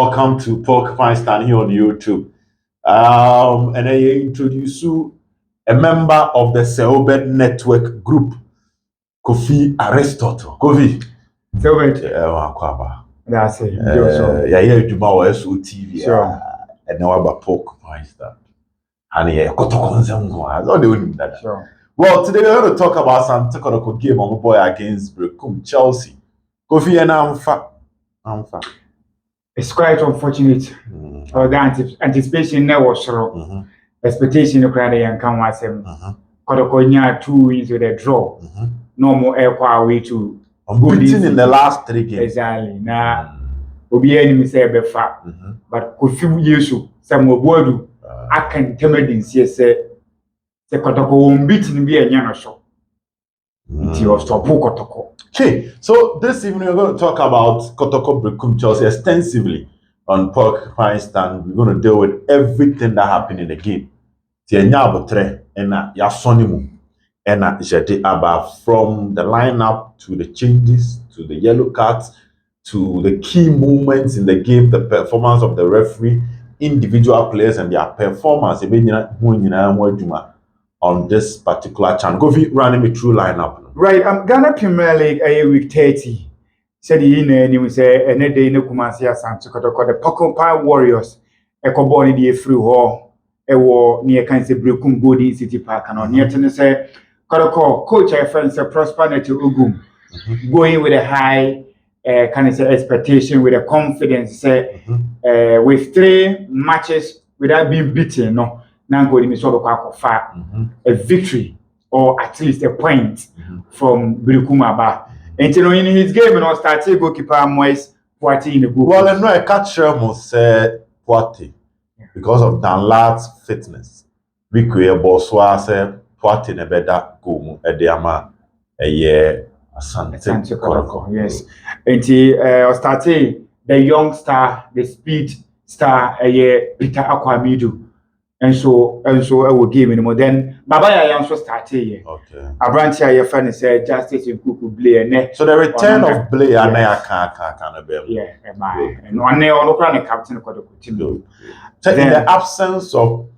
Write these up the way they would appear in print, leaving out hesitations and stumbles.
Welcome to Porcupine Stand here on YouTube. And I introduce you a member of the Seobed Network Group, Kofi Aristotle. Kofi. Seobed. That's it. Yeah, you do SO TV. Sure. And now about Porcupine Stand. And yeah, Kotoko. Sure. Well, today we're going to talk about Asante Kotoko game on the boy against Brecum Chelsea. Kofi and I'm It's quite unfortunate. Or the anticipation never was wrong. Expectation of Crane and come was him. Kotoko 2 wins with a draw. No more air away to beaten in the last 3 games. Exactly. Now, Obi enemy say befa. But Kofi Yesu, some word I can tell me say Kotoko won't beat in be a young show. It was to Kotoko. Okay, so this evening we're going to talk about Kotoko Brecum Chelsea extensively on Porcupine Stand. We're going to deal with everything that happened in the game. From the lineup to the changes to the yellow cards to the key moments in the game, the performance of the referee, individual players and their performance on this particular channel. Go running me through lineup. Right, Ghana Premier League week 30. Said you say any day no Kumasi Asante Kotoko the Porcupine Warriors born the free hall near Kanse Brecum Golden City Park and near to say Kotoko coach I friend say prosperity Ogum going with a high kind of say expectation with a confidence say with 3 matches without being beaten a victory or at least a point from Brecum Aba. And in his game, started goalkeeper Pouaty in the goal. Well, I know I catch him say Pouaty because of Danlad's fitness. We could Boswa say Pouaty ne better go Ediama a year Asante Kotoko. Yes. And he started the young star, the speed star a year Peter Akwamidu. And so I will give him more. Then Baba Yaya also started here. Okay. Abrantia your friend said justice in Kuku Blair. So the return of Blair and I can't yeah, and one day all the captain of the team. So in the absence of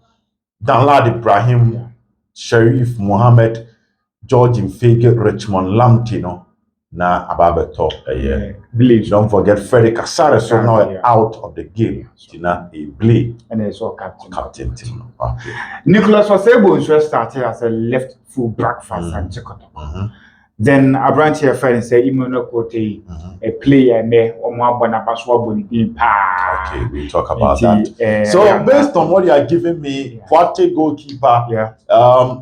Danlad Ibrahim, Sheriff Mohammed, George Mfege, Richmond Lamtino, na Ababeto Bleed. Don't forget Freddie Kasare, so now out of the game. Tina a Bleed. And it's all captain. Okay. Nicholas was able to start as a left full back for Asante Kotoko. Then Abrantia friend say Imono Kote a player there or more Okay, we'll talk about that. So based on what you are giving me, Pouaty goalkeeper,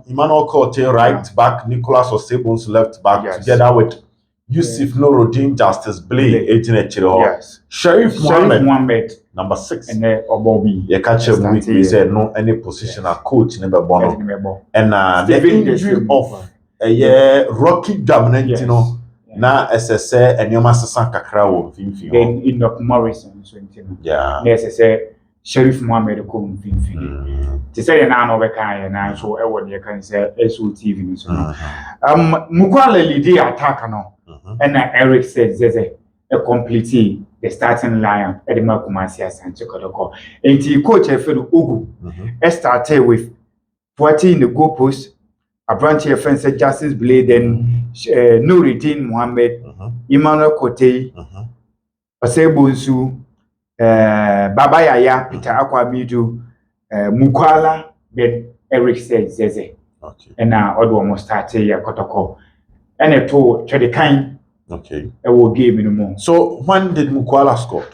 Emmanuel Kote right back, Nicholas Osebo's left back, together with Yusuf Norodin, Justice Blay, 18 Sheriff Mohammed, number 6. And then Obobi. You catch him week, we said no any positional coach never bono. And the injury of Rocky Dominant, na SSA and your master Sankakra will fin. Then Enoch Morrison, Sheriff Mohammed come fin. To say an hour and I so I would can say SOTV. Mukwala Lidi attack and Eric says a complete the starting line at the Makumasi Asante Kotoko. And he coach Ogum started with Pouaty in the goalpost, a branch of fence Justice Blade, then Nuruddin Mohammed, Emmanuel Kote, Osebonsu, Baba Yaya, Peter Akwamidu, Mukwala, then Eric said Zeze. And now almost started Kotoko. And I told Chadikan, I will give him more. So when did Mukwala score?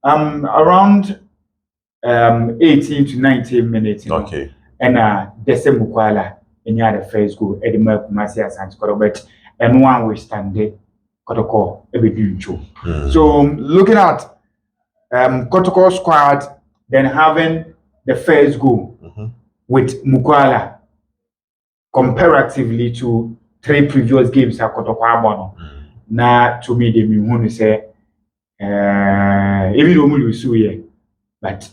Around 18 to 19 minutes. And the same Mukwala in the first goal, Eddie Kumasi Asante Kotoko, but and one we stand there, Kotoko, So looking at Kotoko squad, then having the first goal with Mukwala comparatively to 3 previous games at Kotoko Abono. Na to me, they mean say, even though we sue here, but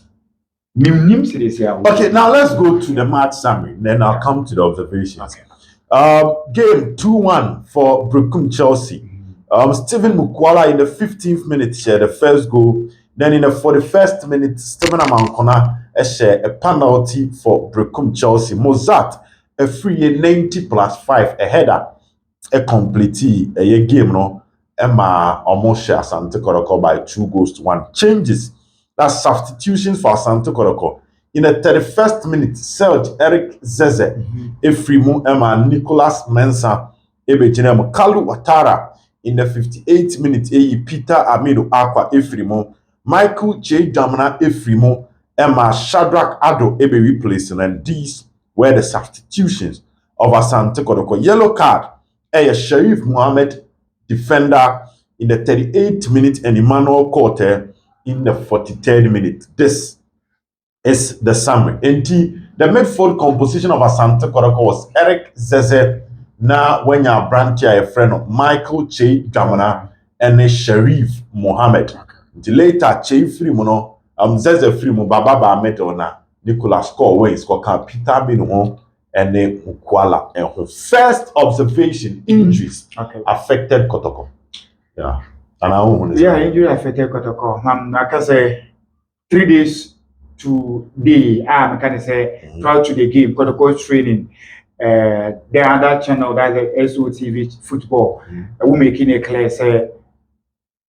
okay, now let's go to the match summary, then I'll come to the observations. Game 2-1 for Brecum Chelsea. Stephen Mukwala in the 15th minute shared the first goal. Then in the 41st minute, Stephen Amankona a penalty for Brecum Chelsea. Mozart a free 90 plus 5 a header a complete a game no Emma almost share Asante Kotoko by 2-1. Changes, that's substitutions for Asante Kotoko. In the 31st minute, Serge Eric Zeze, Efrimu Emma Nicholas Mensah, Ebejinem Kalu Watara. In the 58th minute, Peter Amido Aqua Efrimu, Michael J. Damna Efrimu, Emma Shadrach Ado Ebe replacing, and these were the substitutions of Asante Kotoko. Yellow card, Sharif Mohammed, defender, in the 38th minute, and Emmanuel Korte in the 43rd minute. This is the summary. And the midfield composition of Asante Kotoko was Eric Zeze, na when your branch a friend of Michael Che Jamana and Sharif Mohammed. Later Che Frimono, Zeze Frimo Baba Medona, Nicholas Corway, Scoka Peter Bino, and Mukwala. And her first observation, injuries affected Kotoko. Yeah. And injury affected Kotoko. I can say 3 days today, I can say prior to the game, Kotoko's training. The other channel, that's the SOTV football, we're making it clear, say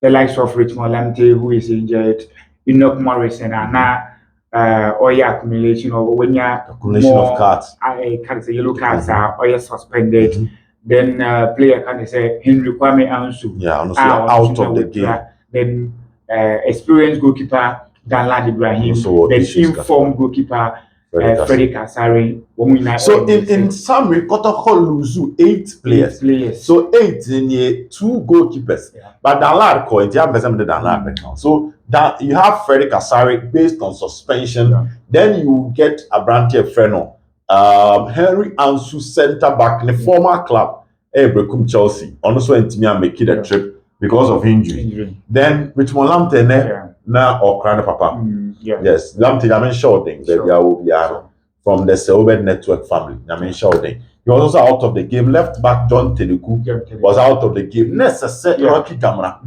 the likes of Richmond Lamte, who is injured, Enoch Morrison, and now accumulation of when you're accumulation of cards. I can say yellow cards are or suspended. Then player can say Henry Kwame Ansu, out of the game. Then experienced goalkeeper Danlad Ibrahim, then informed goalkeeper Freddy Kasari. So in summary, Kotoko lose 8 players. So 8 in here, 2 goalkeepers. But Danlad called Danlad. So that you have Freddy Kasari based on suspension. Then you get a branch of Freno. Henry Ansu centre back in the former club, Brecum Chelsea. Also Intimia making a trip because of injury. Then Richmond Lamte now or Crown Papa. Yes, Lamte Yamin Shouting, that will be from the Selbed Network family. Yamin Shouting. He was also out of the game. Left back John Teluku was out of the game. Necessary Rocky Camera.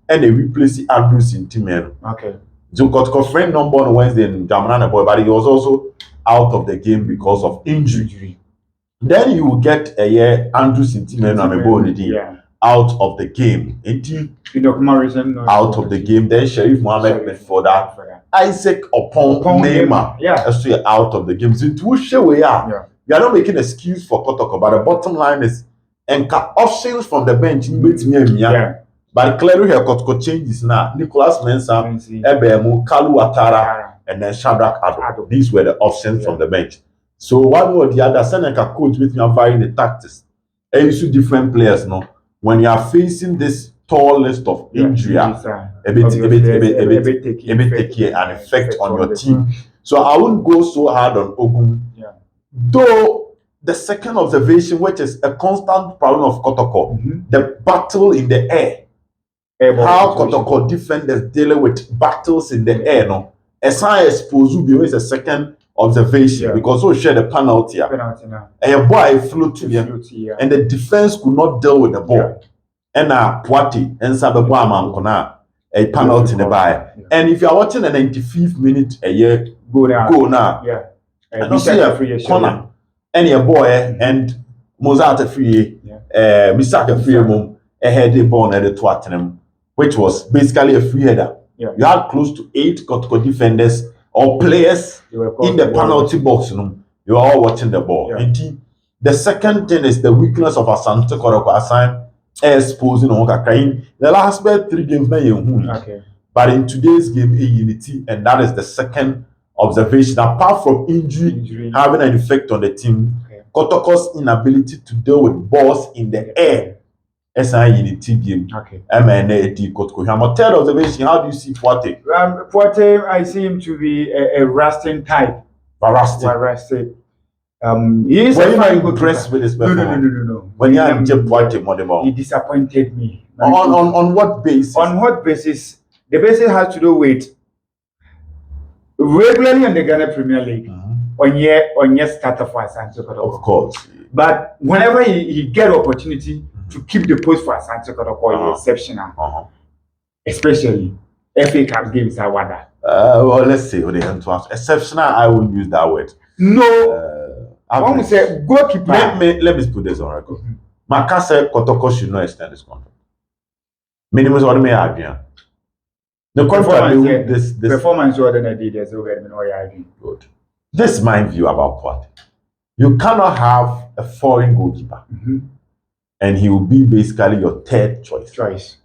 And they replaced Andrews in Timeno. So got friend number on Wednesday in Jamana boy, but he was also out of the game because of injury. Then you will get a year Andrews in Timeno and a bone out of the game. Morrison out of the game. Then Sharif Mohammed for that. Isaac upon Neymar. Out of the game. So it will show we are not making an excuse for Kotoko, but the bottom line is and options from the bench but clearly here Kotoko changes now. Nicholas Mensah, Ebemu, Kalu Atara, and then Shadrach Ado. These were the options from the bench. So one or the other, Seneca coach with me varying the tactics. And you see different players now. When you are facing this tall list of injury, a bit take an effect on your team. So I wouldn't go so hard on Ogum. Though the second observation, which is a constant problem of Kotoko, the battle in the air. How Kotoko defenders dealing with battles in the air, no? As I suppose will be a second observation because we share the penalty. And a boy flew to you, and the defense could not deal with the ball. And Pouaty and Sababa Mankona a penalty in the by. And if you are watching the 95th minute a year, go now. And you see a corner, and a boy and Mozart a free, Misaka free mum, a headed ball at the Tottenham, which was basically a free header. You had close to 8 Kotoko defenders or players in the penalty box. You are all watching the ball. The second thing is the weakness of Asante Kotoko assign exposing the last 3 games. But in today's game, a unity, and that is the second observation. Apart from injury having an effect on the team, Kotoko's inability to deal with balls in the air. SI unity game. MNAD Kotoko. Third observation, how do you see Pouaty? Pouaty, I see him to be a rusting type. Rusting. He is impressed with his performance. No. When you are Pouaty, he disappointed me. On what basis? On what basis? The basis has to do with regularly in the Ghana Premier League. On your starter for Asante Kotoko. Of course. But whenever he get opportunity to keep the post for Asante Kotoko, is exceptional. Especially FA Cup games are wada. Well, let's say exceptional. I will use that word. No. I say goalkeeper. Let me put this on record. Maka said Kotoko should not extend his contract. Minimum what may agree. The contract this performance order than I did as good. This is my view about Pouaty. You cannot have a foreign goalkeeper, and he will be basically your third choice.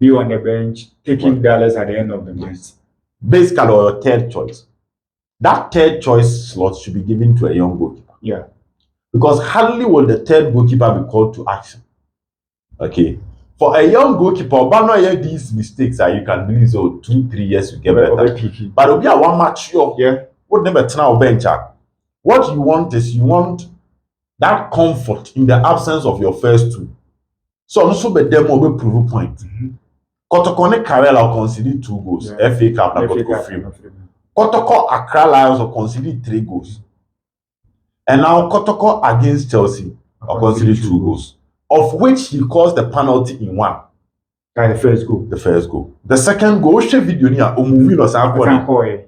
Be on the bench, taking dollars at the end of the month. Basically, or your third choice. That third choice slot should be given to a young goalkeeper. Yeah. Because hardly will the third goalkeeper be called to action. Okay. For a young goalkeeper, but these mistakes you can do so 2-3 years to get better. But it'll be a one match. Yeah. What never turn bench. What you want is that comfort in the absence of your first two. So also be them will prove point. Kotoko Karela will concede 2 goals. FA Cup and Kotoko free. Kotoko Accra Lions will concede 3 goals. And now Kotoko against Chelsea will concede 2 goals. Of which he caused the penalty in 1. The first goal. The second goal, she video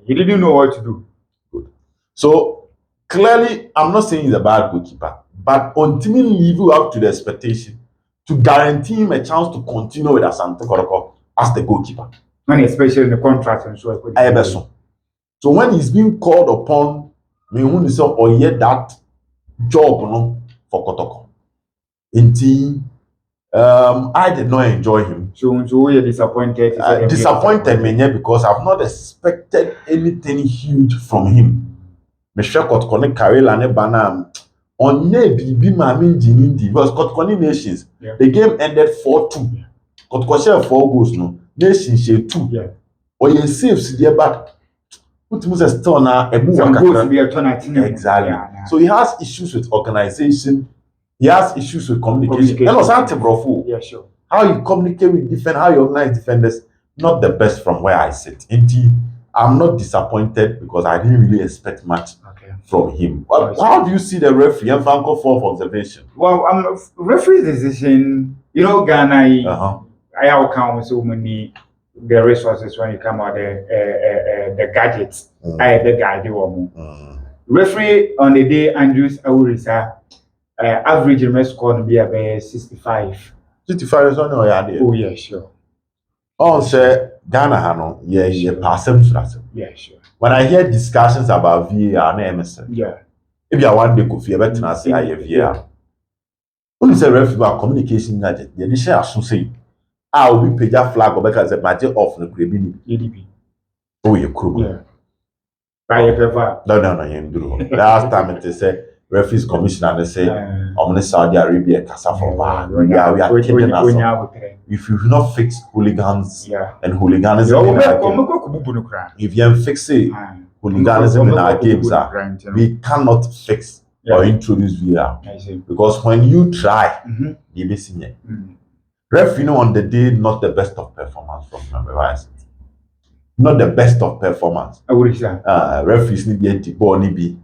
he didn't know what to do. Good. So clearly, I'm not saying he's a bad goalkeeper, but ultimately live up to the expectation to guarantee him a chance to continue with Asante Kotoko as the goalkeeper. And especially in the contract and so. So when he's being called upon, that job for Kotoko. I did not enjoy him. So you're disappointed? Disappointed me because I've not expected anything huge from him. Michelle Kotkone Karela ne Banam on Bibi Mami Jinindi because Kotkone Nations. The game ended 4-2. Kotkone 4 goals no. Nations share 2. Yeah. Or you saves there but put him as still now a move exactly. So he has issues with organization. He has issues with communication. And Asante Brofo. Yeah, sure. How you communicate with defenders, how you organize defenders, not the best from where I sit. Indeed, I'm not disappointed because I didn't really expect much from him. Well, how do you see the referee and Franco for observation? Well, referee's decision, Ghana, I have count so many the resources when you come out the gadgets. I had the guy referee on the day Andrews Awurisa. Average remain score be about 65. 65 is only oh yeah, sure. Oh, say Ghana Hano, yeah, pass him. Yeah, sure. When I hear discussions about VAR and MSN, if you are one day could fear better than say I have VAR. When you say referee about communication gadget, the share so say I will be paid a flag or because the matter of the Caribbean EDP. Oh, you could. Yeah. No. Last time it said referees commissioner they say Saudi Arabia kasa for we are killing us. If you not fix hooligans and hooliganism in our game, if you fix it hooliganism in our games we cannot fix or introduce VR because when you try you be seen referee on the day not the best of performance from memorize not the best of performance referees need the ball need be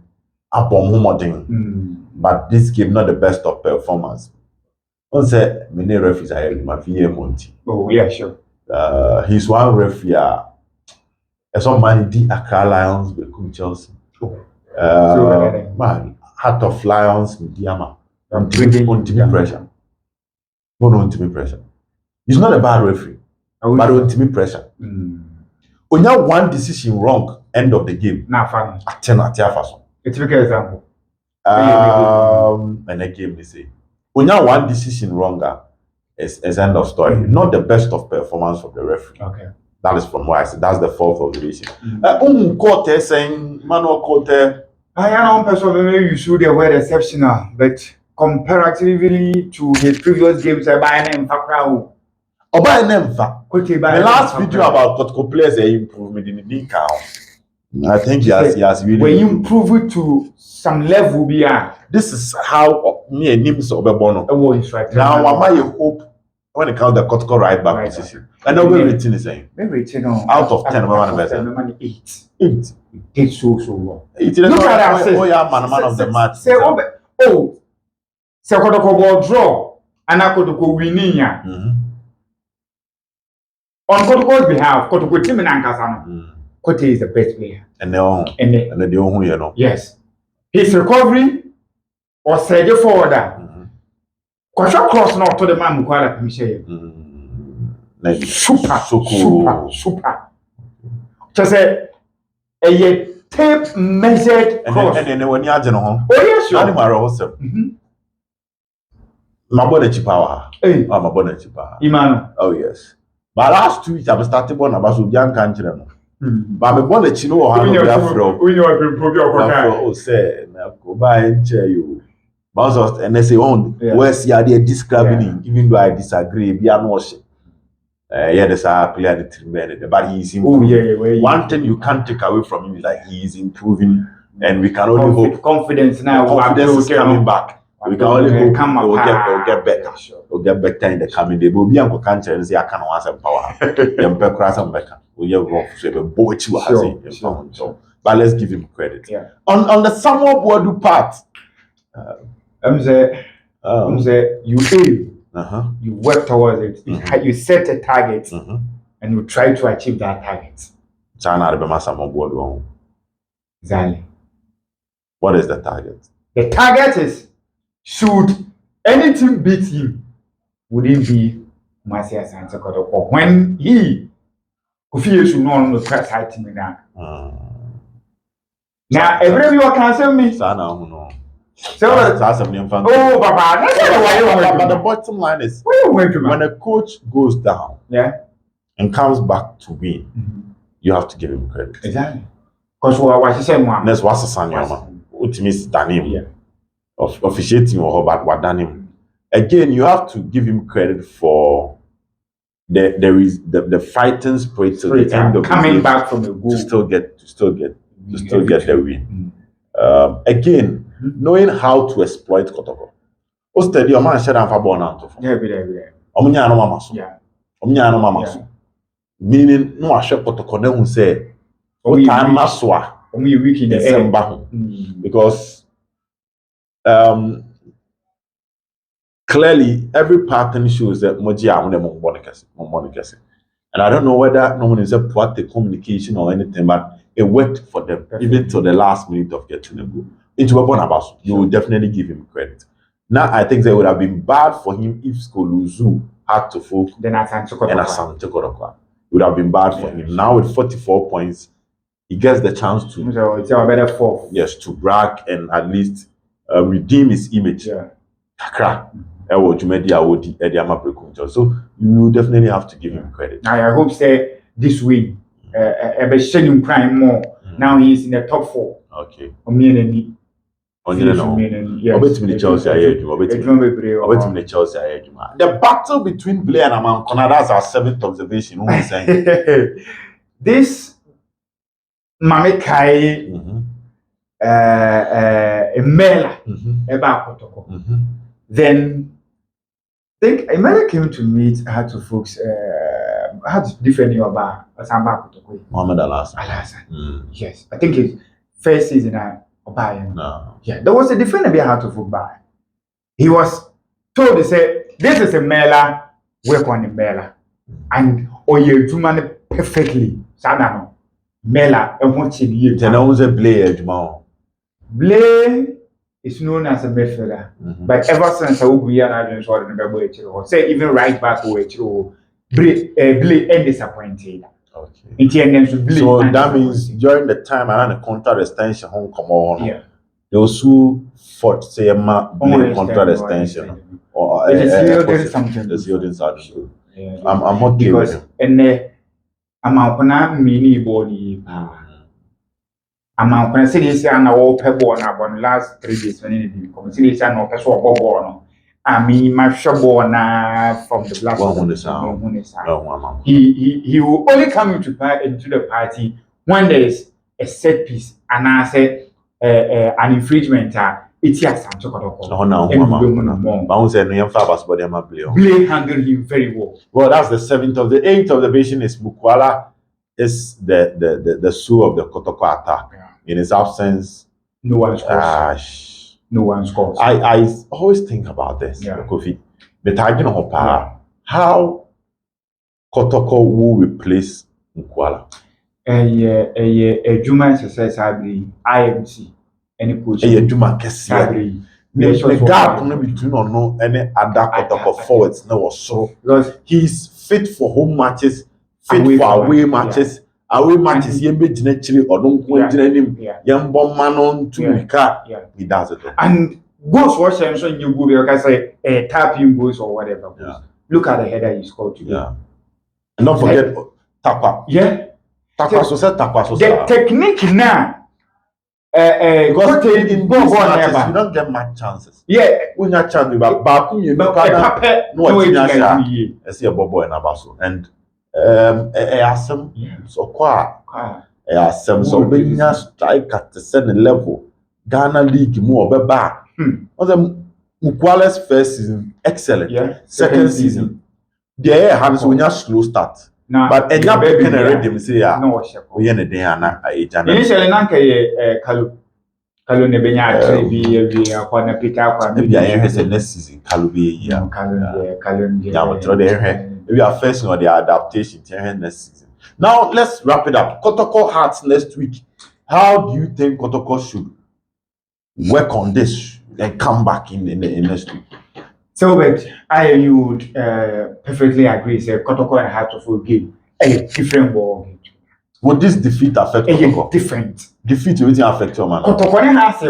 but this game not the best of performance. On say many referees are my VA Monty. Oh yeah, sure. He's one referee. Some man did Accra Lions with Chelsea. Man, Heart of Lions with Diama. On TV pressure. No, on TV pressure. He's not a bad referee, but on TV pressure. When you have one decision wrong, end of the game. Now, fun. A typical example. And a game they say. When you have one decision wrong, is end of story. Not the best of performance of the referee. Okay. That is from why I said that's the fourth observation. Court saying manual court. I am person you should the word exceptional, but comparatively to his previous games, I buy an emphasis. The last video about Kotoko players improvement in the count. I think he has really. When you improve it to some level beyond. This is how me and him so Obebono. Right. Now, I hope when it comes to the Kotoko right back position. And now we're rating the same. Out of 10, we're 8. 8. It's so well. Look at that. Oh, yeah, man of the match. Say, Kotoko ball draw, and I Kotoko winning. on Kotoko's behalf, Kotoko team in Ankasano, Kote is the best player. And then the only, you know. Yes. His recovery or say the forwarder. Kwasha cross now to the man Mukwala Michelle. Super. Just say a tape measured cross. And then when you are general, oh yes, sure. Animal also. My body chipawa. My body chipawa. Imano. Oh yes. But last 2 weeks I've started born about so young country. But my body chino or how we know I've been oh say na go buy and chair you. Bounce and they say where's the idea describing even though I disagree, be an worship. Yeah, there's a player the team, but he's improving. One thing you can't take away from him is like he is improving, and we can only hope confidence now. Confidence is coming back. We can only hope it will get better. Will get better in the coming day. But be uncle can't and say I can't want some power. Yampe cross and better. We have rough shape, boy, but let's give him credit. Yeah. On the Samuel Boadu part, you aim. You work towards it. You set a target and you try to achieve that target. Exactly. What is the target? The target is, should anything beat him, would it be Asante Kotoko? When he should know the press item now. Now, every you can tell me. So that's a new fan. Oh, Baba, but the bottom line is when a coach goes down and comes back to win, you have to give him credit. Exactly. Because what he said, that's what's the Sanyama, which means Danim of officiating or what Danim. Again, you have to give him credit for the fighting spirit to the end of coming back from the goal to still get the win. Again, knowing how to exploit Kotoko. O steady, your man shut down for born out of. Omunya no mama so. Omunya no mama so. Meaning, no, I shall Kotoko who say, "O time maswa." Omuyi week in the air because clearly every pattern shows that Moji are Monikasi. And I don't know whether no one is a Pouaty communication or anything, but it worked for them even till the last minute of getting a goal. Into a bonabas, you will definitely give him credit. Now I think it would have been bad for him if Skoluzu had to focus then Asante Kotoko. It would have been bad for him. Now with 44 points, he gets the chance to it's a better fourth. Yes, to brag and at least redeem his image. Kakra. So you definitely have to give him credit. I hope say this week crime more. Now he's in the top 4. Okay. The battle between Blair and Amankona, that's our 7th observation. Who is saying this Mamekai Mela about Kotoko. Then I think Emela came to meet her to folks how to defend you about Asante Kotoko. Mohamed Al-Hassan. Yes, I think it's first season Obayan. No. Yeah, there was a defender behind how to football. He was told to say, "This is a Mela, work on the Mela, and you do man perfectly." Sana Mela, I want you. Then I was a Blair, Jamal. Blair is known as a midfielder, but ever since I will be an agent or say even right back away to Blair and disappointed. Okay. So that means during the time around the contract extension home come on, those who fought say Blair contract extension or it is something. I'm okay because with him. And I'm mini body. I'm considering an old pebble on last 3 days when it comes. No person I mean, my shop from the black one. He will only come into the party when there is a set piece and I say an infringement. It's Asante Kotoko. Blay handled him very well. Well, that's the 7th of the 8th observation is Bukwala is the soul of the Kotoko attack. In his absence, no one scores. No one scores. I always think about this, Kofi. But how Kotoko will replace Nkwala. A Juma exercise Sabri, IMC, any coach. A Juma Kessia. Sabri. The gap between no any other Kotoko forwards no so because he's fit for home matches, fit for away matches. Away matches, he be actually or don't go him. Young bomb man on to car. He does it. And goals was so you go because say tapping goals or whatever. Look at the header he scored today. And don't forget Takwa. Takwa so said Takwa so the technique now. Because in both matches, you don't get much chances. When you chance, but Baku, you know, I see a bobo and Abaso. And some so quiet. Some so being a strike at the same level. Ghana League more, but back. Mukwala's first season, excellent. Second season, the hands when you slow start. But and you baby can read them say no we in the day and initially nanka kalu ne benya trebi akwa na Peter akwa maybe I hear say next season kalu be kalu yeah but throw the maybe our first on the adaptation next season. Now let's wrap it up. Kotoko Hearts next week. How do you think Kotoko should work on this and come back in next week? So, but you would perfectly agree. Say Kotoko and Hearts of game a different ball game. Would this defeat affect Kotoko? Different. Defeat will affect your man. Kotoko has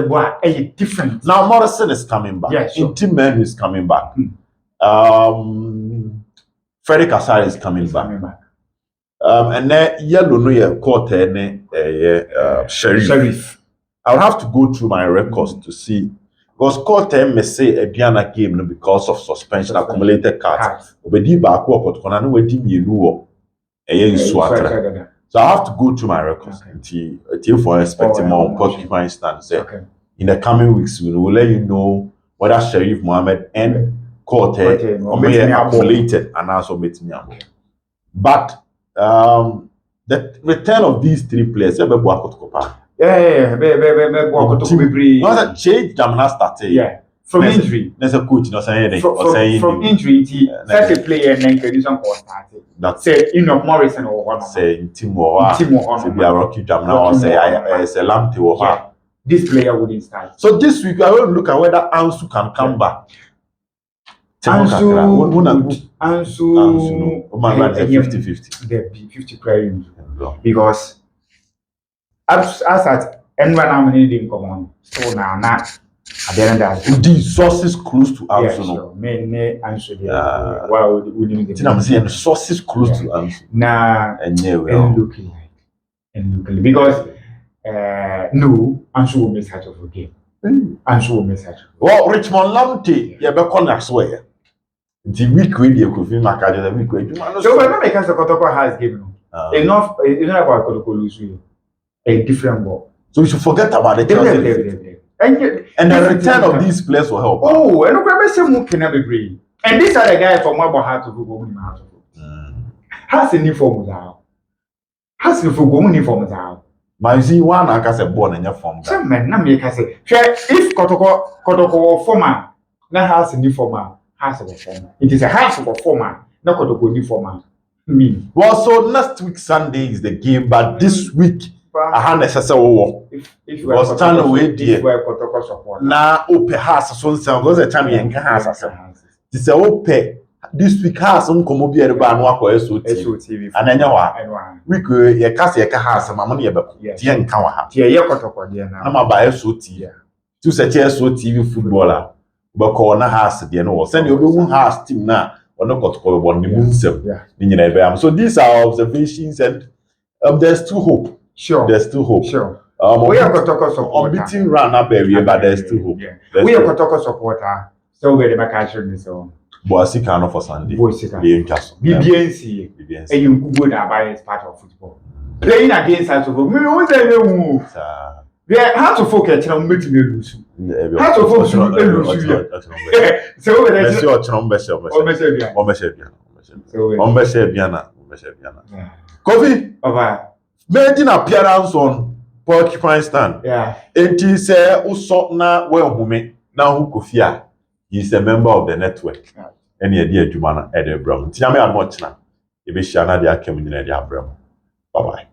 a different. Now Morrison is coming back. Yes, sure. Intim Man is coming back. Freddie Kasari is coming back. And then yellow no ye quarter Sheriff. I'll have to go through my records to see. Because quarter may say a Diana game because of suspension accumulated cards. Obedi back work at Konano wedding you know so I have to go through my records until for expecting more Goalkeeper stand. Say in the coming weeks we will let you know whether Sheriff Mohammed and Quarter may accumulated and also meet me. But the return of these three players, change Jamana started. From injury. There's a coach not saying from injury, such a player and then condition for starting. That's say Enoch Morrison or one say Timo say be a Rocky Jamana or say I say Lamte or this player wouldn't start. So this week I will look at whether Ansu can come back. Ansu 50-50. The 50 players because as at anyone didn't come on. So now the sources close to Ansu. Sure. Many answer there. Wow, we didn't. I'm saying sources close to Ansu. Nah, and looking because no, Ansu will miss out of the game. Ansu will miss out. Well, Richmond Lamptey, you better call next way. The week when you could feel my card, the week when you so when I can say Kotoko has game enough, it's not about Kotoko lose a different ball. So we should forget about the and the return of these players will help. Oh, and okay, say more can be brave. And these are the guys from what how to go in out of. Has a uniform now. Has a full uniform now. My see one I can say born in your form. Some men na me can say if Kotoko former na has a uniform has a former. It is a house of a former, not Kotoko uniform. Me. Well, so next week Sunday is the game, but this week I had necessary war. If was stand away dear. Kotoko support. Na ope house so sound goes a time and house as this ope this week house komo bi ereba no akọ SOTV and enya wa week ye kase ye ka house ma mo ne ye beko tie nka wa ha tie ye Kotoko de na ma ba SOTV to search SOTV footballer beko na house de no send you be house team na ono Kotoko be ni mu nsem ni nyina ebe am. So these are observations and there's still hope. Sure. There's still hope. Sure. We are Kotoko supporter. Unbeaten run up area, but there's still hope. We are Kotoko supporter. So we are catching this on. Boasi cano for Sunday. BBNC. And you go now buy is part of football. Playing against us of me, always move. We have to focus on making me lose. How to focus on lose. So let's your Kofi. Made an appearance on Porcupine Stand. Yeah. And he said, Uso na well, now who Kofia. He's a member of the network. And he dear Jumana Edinburgh. Tiame and watch now. yɛbɛhyia na de aka mu nyina de abrɛ mu. Bye bye.